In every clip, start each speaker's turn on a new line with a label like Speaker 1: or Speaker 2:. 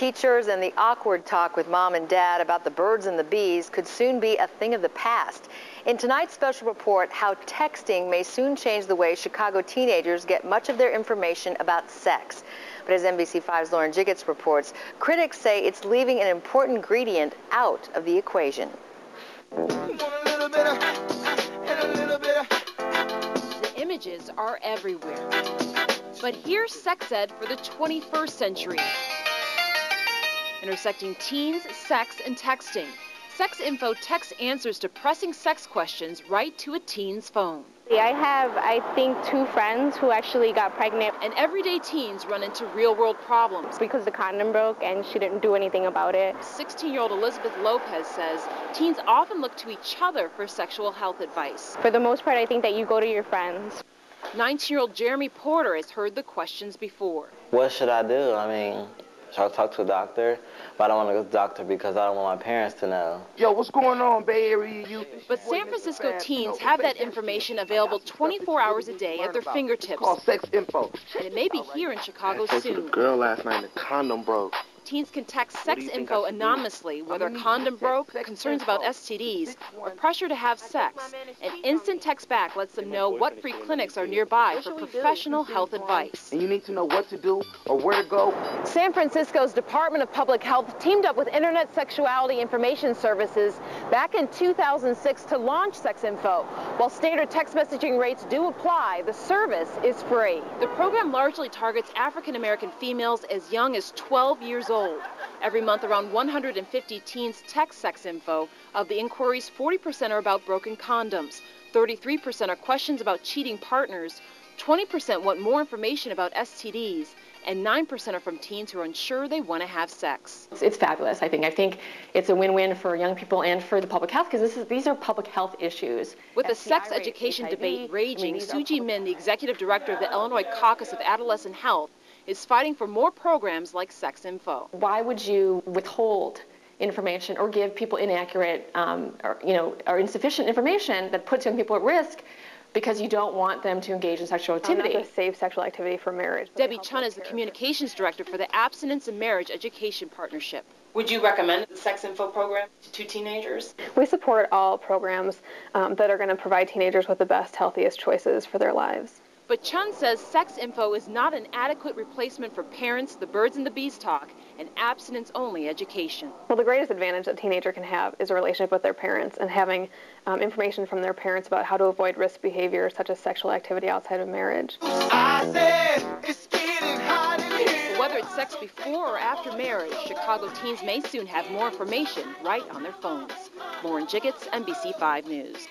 Speaker 1: teachers, and the awkward talk with mom and dad about the birds and the bees could soon be a thing of the past. In tonight's special report, how texting may soon change the way Chicago teenagers get much of their information about sex. But as NBC5's Lauren Jiggets reports, critics say it's leaving an important ingredient out of the equation.
Speaker 2: The images are everywhere. But here's sex ed for the 21st century. Intersecting teens, sex, and texting. Sex Info texts answers to pressing sex questions right to a teen's phone.
Speaker 3: I have, I think, 2 friends who actually got pregnant.
Speaker 2: And everyday teens run into real-world problems.
Speaker 3: Because the condom broke and she didn't do anything about it.
Speaker 2: 16-year-old Elizabeth Lopez says teens often look to each other for sexual health advice.
Speaker 3: For the most part, I think that you go to your friends.
Speaker 2: 19-year-old Jeremy Porter has heard the questions before.
Speaker 4: What should I do? I mean, should I talk to a doctor? But I don't want to go to the doctor because I don't want my parents to know.
Speaker 5: Yo, what's going on, Bay Area youth?
Speaker 2: But San Francisco teens have that information available 24 hours a day at their fingertips.
Speaker 5: It's called Sex Info.
Speaker 2: And it may be here in Chicago
Speaker 5: I
Speaker 2: soon.
Speaker 5: spoke to the girl last night and the condom broke.
Speaker 2: Teens can text Sex Info anonymously, whether a condom broke, concerns about STDs, or pressure to have sex. An instant text back lets them know what free clinics are nearby for professional health advice.
Speaker 5: And you need to know what to do or where to go.
Speaker 6: San Francisco's Department of Public Health teamed up with Internet Sexuality Information Services back in 2006 to launch Sex Info. While standard text messaging rates do apply, the service is free.
Speaker 2: The program largely targets African American females as young as 12 years old. Every month, around 150 teens text Sex Info. Of the inquiries, 40% are about broken condoms, 33% are questions about cheating partners, 20% want more information about STDs, and 9% are from teens who are unsure they want to have sex.
Speaker 7: It's fabulous, I think. It's a win-win for young people and for the public health, because these are public health issues.
Speaker 2: With the sex education debate raging, Suji Min, the executive director of the Illinois Caucus of Adolescent Health, is fighting for more programs like Sex Info.
Speaker 7: Why would you withhold information or give people inaccurate or insufficient information that puts young people at risk because you don't want them to engage in sexual activity?
Speaker 3: Not a safe sexual activity for marriage.
Speaker 2: Debbie Chun is the communications director for the Abstinence and Marriage Education Partnership. Would you recommend the Sex Info program to teenagers?
Speaker 3: We support all programs that are going to provide teenagers with the best, healthiest choices for their lives.
Speaker 2: But Chun says Sex Info is not an adequate replacement for parents, the birds and the bees talk, and abstinence-only education.
Speaker 3: Well, the greatest advantage a teenager can have is a relationship with their parents and having information from their parents about how to avoid risk behavior such as sexual activity outside of marriage.
Speaker 2: I said it's getting hot in here. Whether it's sex before or after marriage, Chicago teens may soon have more information right on their phones. Lauren Jiggets, NBC5 News.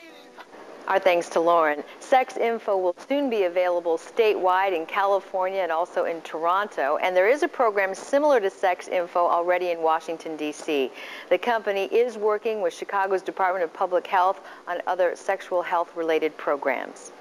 Speaker 1: Our thanks to Lauren. Sex Info will soon be available statewide in California and also in Toronto. And there is a program similar to Sex Info already in Washington, D.C. The company is working with Chicago's Department of Public Health on other sexual health-related programs.